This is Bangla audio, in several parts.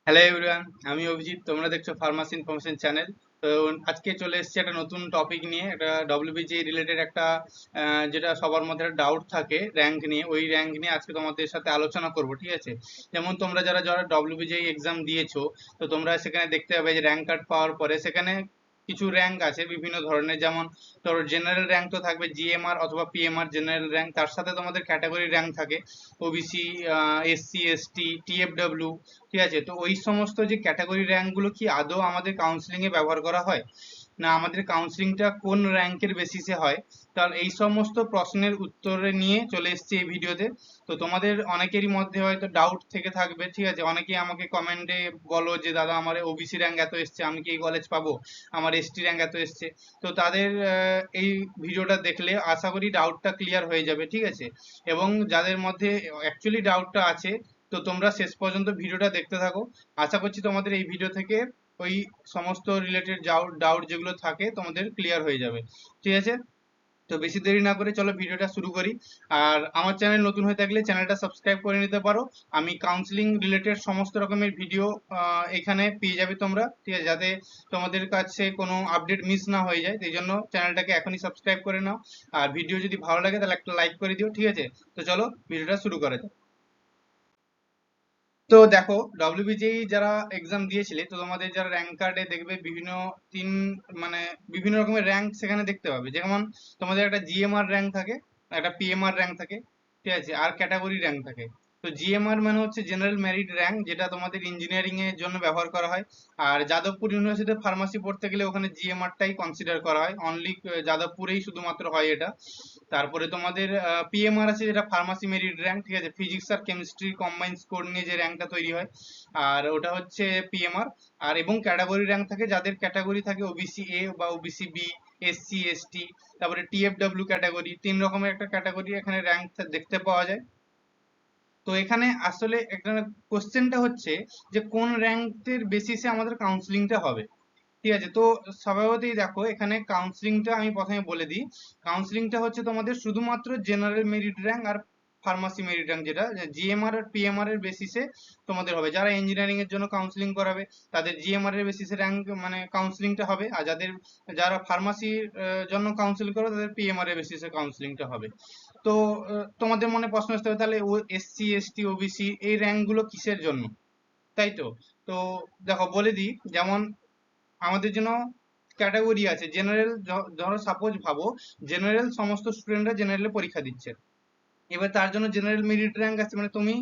হ্যালো এভরিওয়ান, আমি অভিজিৎ। তোমরা দেখছো ফার্মাসি ইনফরমেশন চ্যানেল। তো আজকে চলে এসেছি একটা নতুন টপিক নিয়ে, একটা ডব্লিউবিজি রিলেটেড একটা যেটা সবার মধ্যে একটা ডাউট থাকে র্যাঙ্ক নিয়ে, ওই র্যাঙ্ক নিয়ে আজকে তোমাদের সাথে আলোচনা করব, ঠিক আছে? যেমন তোমরা যারা যারা ডব্লিউবিজি এক্সাম দিয়েছো, তো তোমরা সেখানে দেখতে পাবে যে র্যাঙ্ক কার্ড পাওয়ার পরে সেখানে কিছু র্যাঙ্ক আছে বিভিন্ন ধরনের। যেমন ধরো জেনারেল র্যাঙ্ক তো থাকবে, জিএমআর অথবা পিএমআর জেনারেল র্যাঙ্ক, তার সাথে তোমাদের ক্যাটাগরি র্যাঙ্ক থাকে, ওবিসি, এসসি, এসটি, টিএফডব্লিউ, ঠিক আছে? তো ওই সমস্ত যে ক্যাটাগরি র্যাঙ্কগুলো কি আদৌ আমাদের কাউন্সিলিং এ ব্যবহার করা হয়, না আমাদের কাউন্সিলিংটা কোন র্যাঙ্কের বেসিসে হয়? তাহলে এই সমস্ত প্রশ্নের উত্তরে নিয়ে চলে এসেছি এই ভিডিওতে। তো তোমাদের অনেকেরই মধ্যে হয়তো ডাউট থেকে থাকবে, ঠিক আছে? অনেকেই আমাকে কমেন্টে বলো যে দাদা আমার ওবিসি র্যাঙ্ক এত এসছে, আমি কি এই কলেজ পাবো? আমার এসটি র্যাঙ্ক এত এসছে। তো তাদের এই ভিডিওটা দেখলে আশা করি ডাউটটা ক্লিয়ার হয়ে যাবে, ঠিক আছে? এবং যাদের মধ্যে অ্যাকচুয়ালি ডাউটটা আছে, তো তোমরা শেষ পর্যন্ত ভিডিওটা দেখতে থাকো। আশা করছি তোমাদের এই ভিডিও থেকে ওই সমস্ত রিলেটেড ডাউট যেগুলো থাকে তোমাদের ক্লিয়ার হয়ে যাবে, ঠিক আছে? তো বেশি দেরি না করে চলো ভিডিওটা শুরু করি। আর আমার চ্যানেল নতুন হয়ে থাকলে চ্যানেলটা সাবস্ক্রাইব করে নিতে পারো। আমি কাউন্সিলিং রিলেটেড সমস্ত রকমের ভিডিও এখানে পেয়ে যাবে তোমরা, ঠিক আছে? যাতে তোমাদের কাছে কোনো আপডেট মিস না হয়ে যায়, সেই জন্য চ্যানেলটাকে এখনই সাবস্ক্রাইব করে নাও। আর ভিডিও যদি ভালো লাগে তাহলে একটা লাইক করে দিও, ঠিক আছে? তো চলো ভিডিওটা শুরু করা যাক। তো দেখো, ডব্লিউবিজেই যারা এক্সাম দিয়েছিলে, তো তোমাদের যারা র্যাঙ্ক কার্ডে দেখবে বিভিন্ন তিন মানে বিভিন্ন রকমের র্যাঙ্ক সেখানে দেখতে পাবে। যেমন তোমাদের একটা জিএমআর র্যাঙ্ক থাকে, একটা পিএমআর র্যাঙ্ক থাকে, ঠিক আছে? আর ক্যাটাগরি র্যাঙ্ক থাকে। তো জিএমআর মানে হচ্ছে জেনারেল মেরিট র্যাঙ্ক, যেটা তোমাদের ইঞ্জিনিয়ারিং এর জন্য ব্যবহার করা হয়। আর যাদবপুর ইউনিভার্সিটিতে ফার্মাসি পড়তে গেলে ওখানে জিএমআরটাই কনসিডার করা হয়, অনলি যাদবপুরেই শুধুমাত্র হয় এটা। তারপরে তোমাদের পিএমআর আছে, যেটা ফার্মাসি মেরিট র্যাঙ্ক, ঠিক আছে? ফিজিক্স আর কেমিস্ট্রি কম্বাইন স্কোর নিয়ে যে র্যাঙ্কটা তৈরি হয়, আর ওটা হচ্ছে পিএমআর। আর এবং ক্যাটাগরি র্যাঙ্ক থাকে, যাদের ক্যাটাগরি থাকে ওবিসি এ বা ওবিসি বি, এসসি, এসটি, তারপরে টিএফডব্লিউ ক্যাটাগরি, তিন রকমের একটা ক্যাটাগরি এখানে র্যাঙ্ক দেখতে পাওয়া যায়। তো এখানে আসলে একটা কোশ্চেনটা হচ্ছে যে কোন র্যাঙ্কের বেসিসে আমাদের কাউন্সিলিংটা হবে, ঠিক আছে? তো স্বভাবতই দেখো, এখানে কাউন্সিলিংটা আমি প্রথমে বলে দিই। কাউন্সিলিংটা হচ্ছে তোমাদের শুধুমাত্র জেনারেল মেরিট র্যাঙ্ক আর ফার্মাসি মেরিট র্যাঙ্ক, যেটা জিএমআর আর পিএমআর এর বেসিসে তোমাদের হবে। যারা ইঞ্জিনিয়ারিং এর জন্য কাউন্সিলিং করাবে তাদের জিএমআর এর বেসিসে র্যাঙ্ক মানে কাউন্সিলিংটা হবে। আর যারা ফার্মাসির জন্য কাউন্সিল করবে তাদের পিএমআর এর বেসিসে কাউন্সিলিংটা হবে। তো তোমাদের মনে প্রশ্ন আসতে হবে, তাহলে ও এসসি, এসটি, ওবিসি এই র্যাঙ্ক গুলো কিসের জন্য, তাই তো? তো দেখো বলে দিই, যেমন আমাদের জন্য ক্যাটাগরি আছে জেনারেল। ধরো সাপোজ ভাবো, জেনারেল সমস্ত স্টুডেন্টরা জেনারেলে পরীক্ষা দিচ্ছে। এবার তার জন্য জেনারেল মেরিট র্যাঙ্ক আছে, মানে তুমি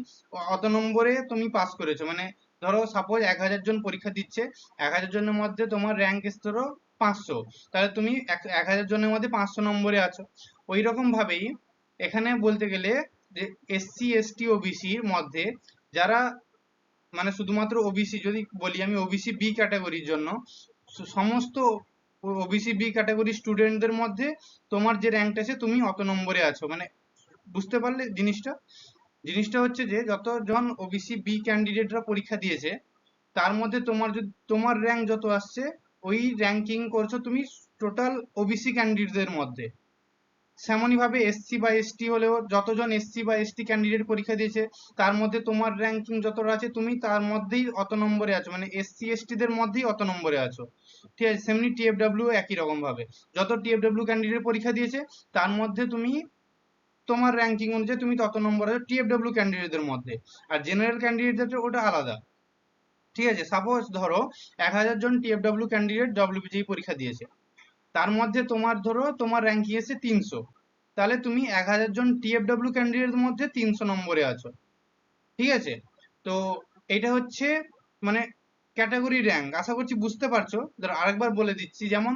অত নম্বরে তুমি পাস করেছো, মানে ধরো সাপোজ 1000 জন পরীক্ষা দিচ্ছে, 1000 জনের মধ্যে তোমার র্যাঙ্ক এসছে ধরো 500, তাহলে তুমি 1000 জনের মধ্যে 500 নম্বরে আছো। ওই রকম ভাবেই এখানে বলতে গেলে যে এসসি, এসটি, ওবিসির মধ্যে যারা মানে শুধুমাত্র ওবিসি যদি বলি, আমি ওবিসি বি ক্যাটাগরির জন্য সমস্ত ওবিসি বি ক্যাটাগরি স্টুডেন্টদের মধ্যে তোমার যে র্যাঙ্কটা আছে তুমি অত নম্বরে আছো, মানে বুঝতে পারলে জিনিসটা? জিনিসটা হচ্ছে যে যতজন ওবিসি বি ক্যান্ডিডেটরা পরীক্ষা দিয়েছে, তার মধ্যে তোমার যদি তোমার র্যাঙ্ক যত আসছে, ওই র্যাঙ্কিং করছো তুমি টোটাল ওবিসি ক্যান্ডিডেটদের মধ্যে। সেমনই ভাবে এসসি বা এসটি হলেও যতজন এসসি বা এসটি ক্যান্ডিডেট পরীক্ষা দিয়েছে, তার মধ্যে তোমার র্যাঙ্কিং যতটা আছে তুমি তার মধ্যেই অত নম্বরে আছো, মানে এসসি এসটি দের মধ্যেই অত নম্বরে আছো, ঠিক আছে? সেমনি টিএফডব্লিউ একই রকম ভাবে, যত টিএফডব্লিউ ক্যান্ডিডেট পরীক্ষা দিয়েছে তার মধ্যে তুমি তোমার র্যাঙ্কিং অনুযায়ী তুমি তত নম্বর আছো টিএফডব্লিউ ক্যান্ডিডেটদের মধ্যে। আর জেনারেল ক্যান্ডিডেটদের ওটা আলাদা, ঠিক আছে? সাপোজ ধরো 1000 জন টিএফডব্লিউ ক্যান্ডিডেট ডব্লিউবিজিই পরীক্ষা দিয়েছে, তার মধ্যে তোমার ধরো তোমার র্যাঙ্কিং এসে 300, তাহলে তুমি 1000 জন টিএফডব্লিউ ক্যান্ডিডেটের মধ্যে 300 নম্বরে আছো, ঠিক আছে? তো এটা হচ্ছে মানে ক্যাটাগরি র্যাঙ্ক। আশা করছি বুঝতে পারছো। ধরো আরেকবার বলে দিচ্ছি, যেমন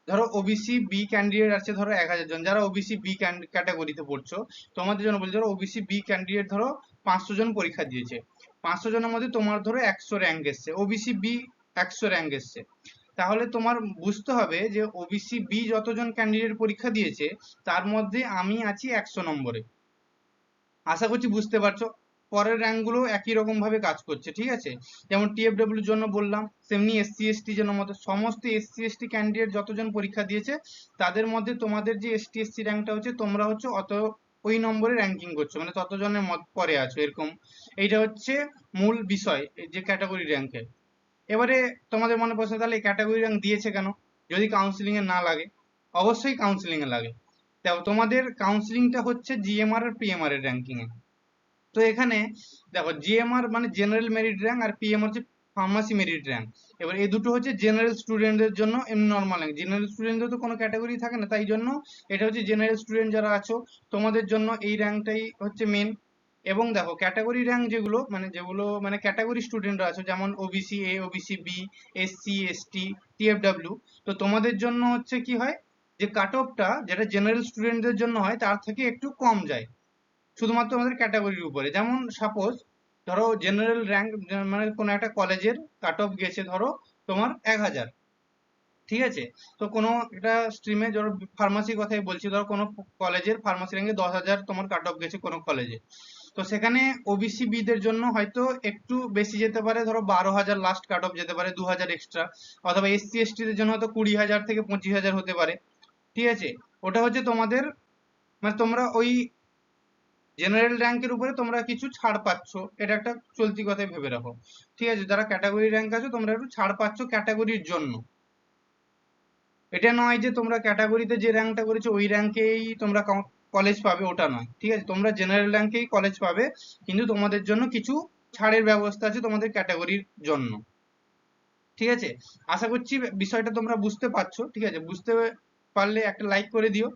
ধরো ওবিসি বি ক্যান্ডিডেট আছে ধরো 1000 জন, যারা ওবিসি বি ক্যাটাগরিতে পড়ছো, তোমাদের জন্য বলছি, ধরো ওবিসি বি ক্যান্ডিডেট ধরো 500 জন পরীক্ষা দিয়েছে, 500 জনের মধ্যে তোমার ধরো 100 র্যাঙ্ক এসছে, ওবিসি বি 100 র্যাঙ্ক এসছে। তাহলে তোমার বুঝতে হবে যে ওবিসি বি যতজন ক্যান্ডিডেট পরীক্ষা দিয়েছে, তার মধ্যে আমি আছি 100 নম্বরে। আশা করছি বুঝতে পারছো। পরের র্যাঙ্ক গুলো একই রকম ভাবে কাজ করছে, ঠিক আছে? যেমন টিএফডব্লিউর জন্য বললাম, তেমনি এসসি এসটি জন্য মতো সমস্ত এসসি এসটি ক্যান্ডিডেট যতজন পরীক্ষা দিয়েছে, তাদের মধ্যে তোমাদের যে এসটি এসসি র্যাঙ্কটা হচ্ছে তোমরা হচ্ছে অত ওই নম্বরে র্যাঙ্কিং করছো, মানে ততজনের পরে আছো এরকম। এইটা হচ্ছে মূল বিষয় এই যে ক্যাটাগরি র্যাঙ্কের। এবারে তোমাদের মনে প্রশ্ন, তাহলে ক্যাটাগরি র্যাঙ্ক দিয়েছে কেন যদি কাউন্সিলিং এ না লাগে? অবশ্যই কাউন্সিলিং এ লাগে। দেখো তোমাদের কাউন্সিলিংটা হচ্ছে জিএমআর আর পিএমআর এর র্যাঙ্কিং এ। তো এখানে দেখো জিএমআর মানে জেনারেল মেরিট র্যাঙ্ক, আর পিএমআর হচ্ছে ফার্মাসি মেরিট র্যাঙ্ক। এবার এই দুটো হচ্ছে জেনারেল স্টুডেন্টদের জন্য, এমনি নর্মাল র্যাঙ্ক। জেনারেল স্টুডেন্টদের তো কোনো ক্যাটাগরি থাকে না, তাই জন্য এটা হচ্ছে জেনারেল স্টুডেন্ট যারা আছো তোমাদের জন্য এই র্যাঙ্কটাই হচ্ছে মেন। এবং দেখো ক্যাটাগরি র্যাঙ্ক যেগুলো ক্যাটাগরি স্টুডেন্টরা আছে, যেমন OBC A, OBC B, SC, ST, TFW. তো তোমাদের জন্য হচ্ছে কি হয়, যে কাট অফটা যেটা জেনারেল স্টুডেন্টদের জন্য হয় তার থেকে একটু কম যায়, শুধুমাত্র আমাদের ক্যাটাগরির উপরে। যেমন সাপোজ ধরো জেনারেল র্যাঙ্ক, মানে কোনো একটা কলেজের কাট অফ গেছে ধরো তোমার 1000, ঠিক আছে? তো কোনো একটা স্ট্রিমে ধরো ফার্মাসির কথাই বলছি, ধরো কোনো কলেজের ফার্মাসি র্যাঙ্কে 10,000 তোমার কাট অফ গেছে কোনো কলেজে। তো সেখানে ওবিসি বিদের জন্য হয়তো একটু বেশি যেতে পারে, ধরো 12,000 লাস্ট কাট অফ যেতে পারে, 2,000 এক্সট্রা। অথবা এসসি এসটিদের জন্য হয়তো 20,000 থেকে 25,000 হতে পারে, ঠিক আছে? ওটা হচ্ছে তোমাদের, মানে তোমরা ওই জেনারেল র্যাঙ্কের উপরে তোমরা কিছু ছাড় পাচ্ছ, এটা একটা চলতি কথাই ভেবে রাখো, ঠিক আছে? যারা ক্যাটাগরি র্যাঙ্ক আছো তোমরা একটু ছাড় পাচ্ছ ক্যাটাগরির জন্য। এটা নয় যে তোমরা ক্যাটাগরিতে যে র্যাঙ্কটা করেছো ওই র্যাঙ্কেই তোমরা কলেজ পাবে, ওটা নয়, ঠিক আছে? তোমরা জেনারেল র্যাঙ্কেই কলেজ পাবে, কিন্তু তোমাদের জন্য কিছু ছাড়ের ব্যবস্থা আছে তোমাদের ক্যাটাগরির জন্য, ঠিক আছে? আশা করছি বিষয়টা তোমরা বুঝতে পারছো, ঠিক আছে? বুঝতে পারলে একটা লাইক করে দিও।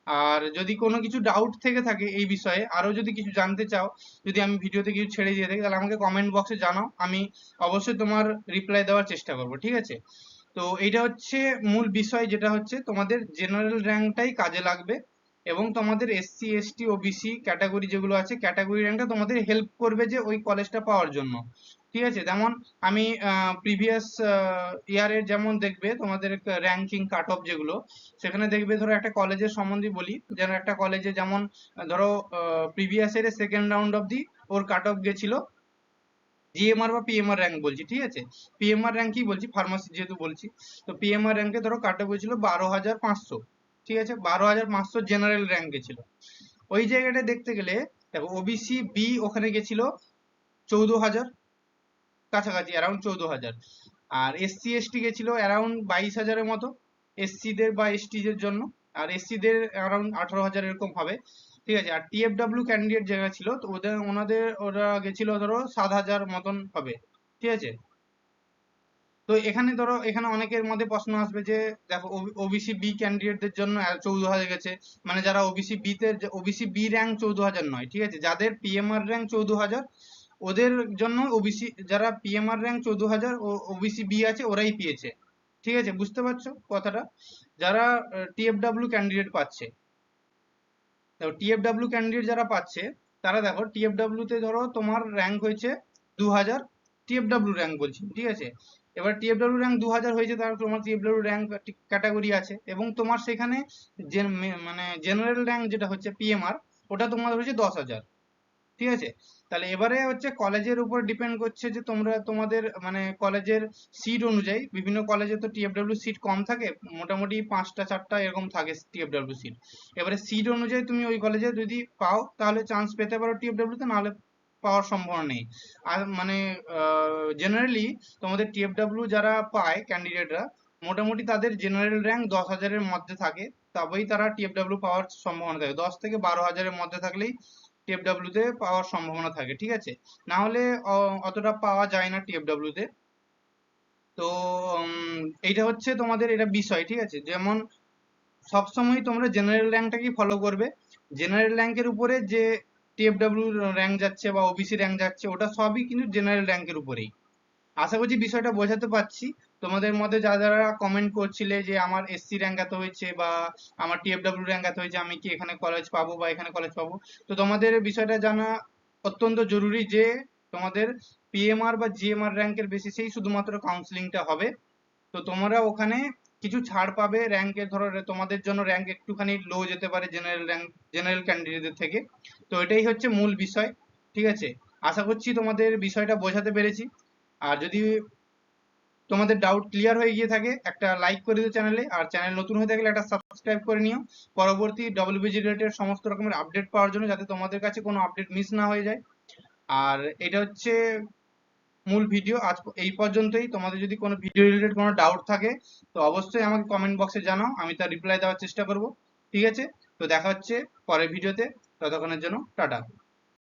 আর যদি কোনো কিছু ডাউট থেকে থাকে এই বিষয়ে, আরো যদি কিছু জানতে চাও, যদি আমি ভিডিওতে কিছু ছেড়ে দিয়ে থাকি, তাহলে আমাকে কমেন্ট বক্সে জানাও, আমি অবশ্যই তোমার রিপ্লাই দেওয়ার চেষ্টা করবো, ঠিক আছে? তো এইটা হচ্ছে মূল বিষয়, যেটা হচ্ছে তোমাদের জেনারেল র্যাঙ্কটাই কাজে লাগবে, এবং তোমাদের এসসি এসটি ওবিসি ক্যাটাগরি যেগুলো আছে ক্যাটাগরি র্যাঙ্কটা তোমাদের হেল্প করবে যে ওই কলেজটা পাওয়ার জন্য, ঠিক আছে? যেমন আমি প্রিভিয়াস ইয়ারের যেমন দেখবে তোমাদের র্যাঙ্কিং কাট অফ যেগুলো, সেখানে দেখবে ধরো একটা কলেজের সম্বন্ধে বলি, যেন একটা কলেজে যেমন ধরো প্রিভিয়াস ইয়ারে second round of the or cut off গেছিল, জিএমআর বা পিএমআর র্যাঙ্ক বলছি, ঠিক আছে? পিএমআর র্যাঙ্কই বলছি, ফার্মাসি যেহেতু বলছি। তো পিএমআর র্যাঙ্কে ধরো কাট অফ হয়েছিল 12,500, ঠিক আছে? 12,500 জেনারেল র্যাঙ্কে ছিল। ওই জায়গাটা দেখতে গেলে দেখো ওবিসি বি ওখানে গেছিল 14,000 কাছাকাছি, অ্যারাউন্ড 14,000। আর এসসি এসটি গেছিল অ্যারাউন্ড 22,000-এর মতো, এসসিদের বা এসটিদের জন্য। আর এসসিদের অ্যারাউন্ড 18,000 এরকম হবে, ঠিক আছে? আর টিএফডব্লিউ ক্যান্ডিডেট যারা ছিল তো ওরা গেছিল ধরো 7,000 মতন হবে, ঠিক আছে? তো এখানে ধরো এখানে অনেকের মধ্যে প্রশ্ন আসবে যে দেখো ওবিসি বি ক্যান্ডিডেটদের জন্য 14,000 গেছে, মানে যারা ওবিসি বি তে, ওবিসি বি র্যাঙ্ক 14,000 নয়, ঠিক আছে? যাদের পিএমআর র্যাঙ্ক 14,000 ওদের জন্য, ওবিসি যারা পিএমআর র্যাঙ্ক 14,000 ও ওবিসি বি আছে ওরাই পেয়েছে, ঠিক আছে? বুঝতে পারছো কথাটা? যারা টিএফডব্লিউ ক্যান্ডিডেট পাচ্ছে, দেখো টিএফডব্লিউ ক্যান্ডিডেট যারা পাচ্ছে তারা দেখো টিএফডব্লিউ তে ধরো তোমার র্যাঙ্ক হয়েছে 2,000, টিএফডব্লিউ র্যাঙ্ক বলছি, ঠিক আছে? এবার টিএফডব্লিউ র্যাঙ্ক 2,000 হয়েছে, তার তোমার টিএফডব্লিউ র্যাঙ্ক ক্যাটাগরি আছে, এবং তোমার সেখানে মানে জেনারেল র্যাঙ্ক যেটা হচ্ছে পিএমআর, ওটা তোমার হচ্ছে 10,000, ঠিক আছে? তাহলে এবারে হচ্ছে কলেজের উপর ডিপেন্ড করছে যে তোমরা তোমাদের মানে কলেজের সিট অনুযায়ী, বিভিন্ন কলেজে তো টিএফডব্লিউ সিট কম থাকে, মোটামুটি 5টা 4টা এরকম থাকে টিএফডব্লিউ সিট। এবারে সিট অনুযায়ী তুমি ওই কলেজে যদি পাও তাহলে চান্স পেতে পারো টিএফডব্লিউ তে, নাহলে পাওয়ার সম্ভাবনা নেই। আর মানে জেনারেলি তোমাদের টিএফডব্লিউ যারা পায় ক্যান্ডিডেটরা, মোটামুটি তাদের জেনারেল র্যাঙ্ক 10,000-এর মধ্যে থাকে, তবেই তারা টিএফডব্লিউ পাওয়ার সম্ভাবনা থাকে। 10 থেকে 12,000-এর মধ্যে থাকলেই টিএফডব্লিউ তে পাওয়ার সম্ভাবনা থাকে, ঠিক আছে? না হলে অতটা পাওয়া যায় না টিএফডব্লিউ তে। তো এইটা হচ্ছে তোমাদের এটা বিষয়, ঠিক আছে? যেমন সবসময় তোমরা জেনারেল র্যাঙ্কটাকেই ফলো করবে। জেনারেল র্যাঙ্কের উপরে যে টিএফডব্লিউ র্যাঙ্ক যাচ্ছে বা ওবিসি র্যাঙ্ক যাচ্ছে, ওটা সবই কিন্তু জেনারেল র্যাঙ্কের উপরেই। আশা করছি বিষয়টা বোঝাতে পারছি। তোমাদের মধ্যে যারা যারা কমেন্ট করছিলে যে আমার এসসি র্যাঙ্ক এত হয়েছে বা আমার টিএফডব্লিউ র্যাঙ্ক এত হয়েছে, আমি কি এখানে কলেজ পাবো বা এখানে কলেজ পাবো, তো তোমাদের বিষয়টা জানা অত্যন্ত জরুরি যে তোমাদের পিএমআর বা জিএমআর র্যাঙ্কের বেসিসেই শুধুমাত্র কাউন্সিলিংটা হবে। তো তোমরা ওখানে কিছু ছাড় পাবে র্যাঙ্কে, ধরো তোমাদের জন্য র্যাঙ্ক একটুখানি লো যেতে পারে জেনারেল র্যাঙ্ক, জেনারেল ক্যান্ডিডেটদের থেকে। তো এটাই হচ্ছে মূল বিষয়, ঠিক আছে? আশা করছি তোমাদের বিষয়টা বোঝাতে পেরেছি। আর যদি তোমাদের ডাউট ক্লিয়ার হয়ে গিয়ে থাকে, একটা লাইক করে দিও চ্যানেলে, আর চ্যানেল নতুন হয়ে থাকলে একটা সাবস্ক্রাইব করে নিও পরবর্তী ডব্লিউবিজি রিলেটেড সমস্ত রকমের আপডেট পাওয়ার জন্য, যাতে তোমাদের কাছে কোনো আপডেট মিস না হয়ে যায়। আর এটা হচ্ছে মূল ভিডিও আজ এই পর্যন্তই। তোমাদের যদি কোনো ভিডিও রিলেটেড কোনো ডাউট থাকে তো অবশ্যই আমাকে কমেন্ট বক্সে জানাও, আমি তার রিপ্লাই দেওয়ার চেষ্টা করব। ঠিক আছে, তো দেখা হচ্ছে পরের ভিডিওতে, ততক্ষণের জন্য টাটা।